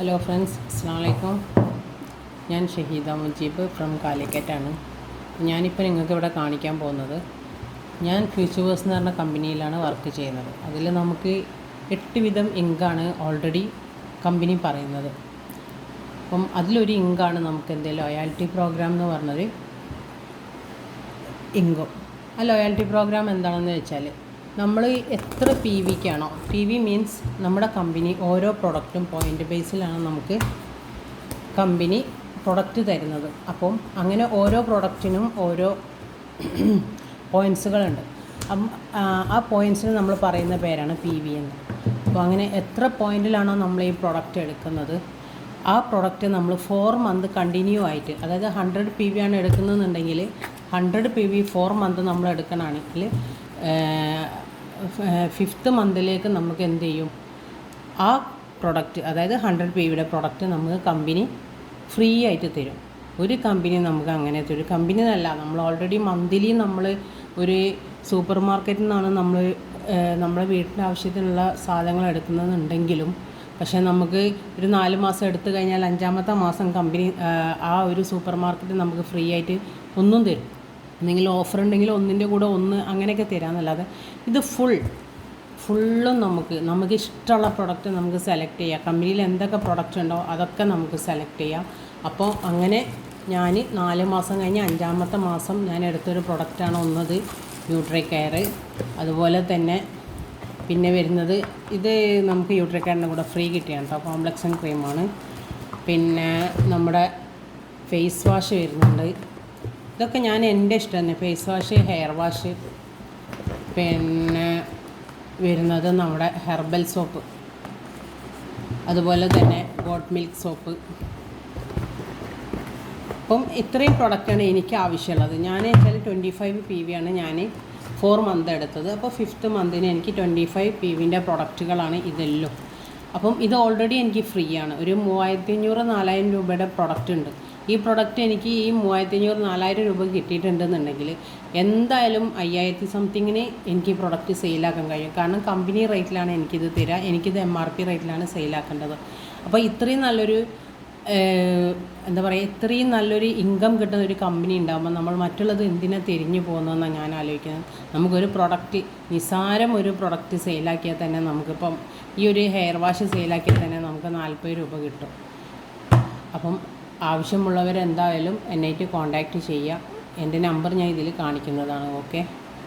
Hello friends, അസ്സലാമു അലൈക്കും. ഞാൻ ഷഹീദ മുജീബ് ഫ്രം കാലിക്കറ്റാണ്. ഞാനിപ്പോൾ നിങ്ങൾക്ക് ഇവിടെ കാണിക്കാൻ പോകുന്നത്, ഞാൻ ഫ്യൂച്ചേഴ്സ് എന്ന് പറഞ്ഞ കമ്പനിയിലാണ് വർക്ക് ചെയ്യുന്നത്. അതിൽ നമുക്ക് 8 വിധം ഇങ്കാണ് ഓൾറെഡി കമ്പനി പറയുന്നത്. അപ്പം അതിലൊരു ഇങ്കാണ് നമുക്ക് ലോയാലിറ്റി പ്രോഗ്രാം എന്ന് പറഞ്ഞൊരു ഇങ്കും. ആ ലോയാലിറ്റി പ്രോഗ്രാം എന്താണെന്ന് വെച്ചാൽ, നമ്മൾ എത്ര PVക്കാണോ, PV മീൻസ് നമ്മുടെ കമ്പനി ഓരോ പ്രൊഡക്റ്റും പോയിൻ്റ് ബേസിലാണ് നമുക്ക് കമ്പനി പ്രൊഡക്റ്റ് തരുന്നത്. അപ്പം അങ്ങനെ ഓരോ പ്രൊഡക്റ്റിനും ഓരോ പോയിൻറ്റ്സുകളുണ്ട്. ആ പോയിൻറ്റ്സിന് നമ്മൾ പറയുന്ന പേരാണ് PV എന്ന്. അപ്പോൾ അങ്ങനെ എത്ര പോയിൻറ്റിലാണോ നമ്മൾ ഈ പ്രൊഡക്റ്റ് എടുക്കുന്നത്, ആ പ്രൊഡക്റ്റ് നമ്മൾ 4 മന്ത് കണ്ടിന്യൂ ആയിട്ട്, അതായത് 100 PV ആണ് എടുക്കുന്നതെന്നുണ്ടെങ്കിൽ 100 PV 4 മന്ത് നമ്മൾ എടുക്കണമെങ്കിൽ 5th മന്തിലേക്ക് നമുക്ക് എന്ത് ചെയ്യും, ആ പ്രൊഡക്റ്റ്, അതായത് 100 PVയുടെ പ്രൊഡക്റ്റ് നമുക്ക് കമ്പനി ഫ്രീ ആയിട്ട് തരും. ഒരു കമ്പനി നമുക്ക് അങ്ങനെ തരും. കമ്പനി എന്നല്ല, നമ്മൾ ഓൾറെഡി മന്ത്ലി നമ്മൾ ഒരു സൂപ്പർ മാർക്കറ്റിൽ നിന്നാണ് നമ്മൾ നമ്മുടെ വീട്ടിൻ്റെ ആവശ്യത്തിനുള്ള സാധനങ്ങൾ എടുക്കുന്നതെന്നുണ്ടെങ്കിലും, പക്ഷേ നമുക്ക് ഒരു 4 മാസം എടുത്തു കഴിഞ്ഞാൽ 5ാമത്തെ മാസം കമ്പനി ആ ഒരു സൂപ്പർ മാർക്കറ്റ് നമുക്ക് ഫ്രീ ആയിട്ട് ഒന്നും തരും. എന്തെങ്കിലും ഓഫർ ഉണ്ടെങ്കിൽ ഒന്നിൻ്റെ കൂടെ ഒന്ന് അങ്ങനെയൊക്കെ തരാമെന്നല്ലാതെ, ഇത് ഫുള്ളും നമുക്ക് ഇഷ്ടമുള്ള പ്രൊഡക്റ്റ് നമുക്ക് സെലക്ട് ചെയ്യാം. കമ്പനിയിൽ എന്തൊക്കെ പ്രൊഡക്റ്റ് ഉണ്ടോ അതൊക്കെ നമുക്ക് സെലക്ട് ചെയ്യാം. അപ്പോൾ അങ്ങനെ ഞാൻ 4 മാസം കഴിഞ്ഞ് 5ാമത്തെ മാസം ഞാൻ എടുത്തൊരു പ്രൊഡക്റ്റാണ് ഒന്നത് ന്യൂട്രികെയർ. അതുപോലെ തന്നെ പിന്നെ വരുന്നത്, ഇത് നമുക്ക് ന്യൂട്രികെയറിൻ്റെ കൂടെ ഫ്രീ കിട്ടിയാണ് കേട്ടോ, കോംപ്ലക്സൻ ക്രീമാണ്. പിന്നെ നമ്മുടെ ഫേസ് വാഷ് വരുന്നുണ്ട്. ഇതൊക്കെ ഞാൻ എൻ്റെ ഇഷ്ടം തന്നെ. ഫേസ് വാഷ്, ഹെയർ വാഷ്, പിന്നെ വരുന്നത് നമ്മുടെ ഹെർബൽ സോപ്പ്, അതുപോലെ തന്നെ ഗോട്ട് മിൽക്ക് സോപ്പ്. അപ്പം ഇത്രയും പ്രൊഡക്റ്റാണ് എനിക്ക് ആവശ്യമുള്ളത്. ഞാൻ വെച്ചാൽ 25 PV ആണ് ഞാൻ 4 മന്ത് എടുത്തത്. അപ്പോൾ 5th മന്തിന് എനിക്ക് 25 PVൻ്റെ പ്രൊഡക്റ്റുകളാണ് ഇതെല്ലാം. അപ്പം ഇത് ഓൾറെഡി എനിക്ക് ഫ്രീ ആണ്. ഒരു 3500-4000 രൂപയുടെ പ്രൊഡക്റ്റ് ഉണ്ട്. ഈ പ്രൊഡക്റ്റ് എനിക്ക് ഈ 3500-4000 രൂപ കിട്ടിയിട്ടുണ്ടെന്നുണ്ടെങ്കിൽ എന്തായാലും 5000 സംതിങ്ങിന് എനിക്ക് ഈ പ്രൊഡക്റ്റ് സെയിലാക്കാൻ കഴിയും. കാരണം കമ്പനി റേറ്റിലാണ് എനിക്കിത് തരിക, എനിക്കിത് MRP റേറ്റിലാണ് സെയിലാക്കേണ്ടത്. അപ്പോൾ ഇത്രയും നല്ലൊരു എന്താ പറയുക, ഇത്രയും നല്ലൊരു ഇൻകം കിട്ടുന്ന ഒരു കമ്പനി ഉണ്ടാകുമ്പോൾ നമ്മൾ മറ്റുള്ളത് എന്തിനാ തിരിഞ്ഞു പോകുന്നതെന്നാണ് ഞാൻ ആലോചിക്കുന്നത്. നമുക്കൊരു പ്രൊഡക്റ്റ്, നിസ്സാരം ഒരു പ്രൊഡക്റ്റ് സെയിലാക്കിയാൽ തന്നെ നമുക്കിപ്പം ഈ ഒരു ഹെയർ വാഷ് സെയിലാക്കിയാൽ തന്നെ നമുക്ക് 40 രൂപ കിട്ടും. അപ്പം ആവശ്യമുള്ളവരെന്തായാലും എന്നെയായിട്ട് കോൺടാക്റ്റ് ചെയ്യുക. എൻ്റെ നമ്പർ ഞാൻ ഇതിൽ കാണിക്കുന്നതാണ്. ഓക്കെ.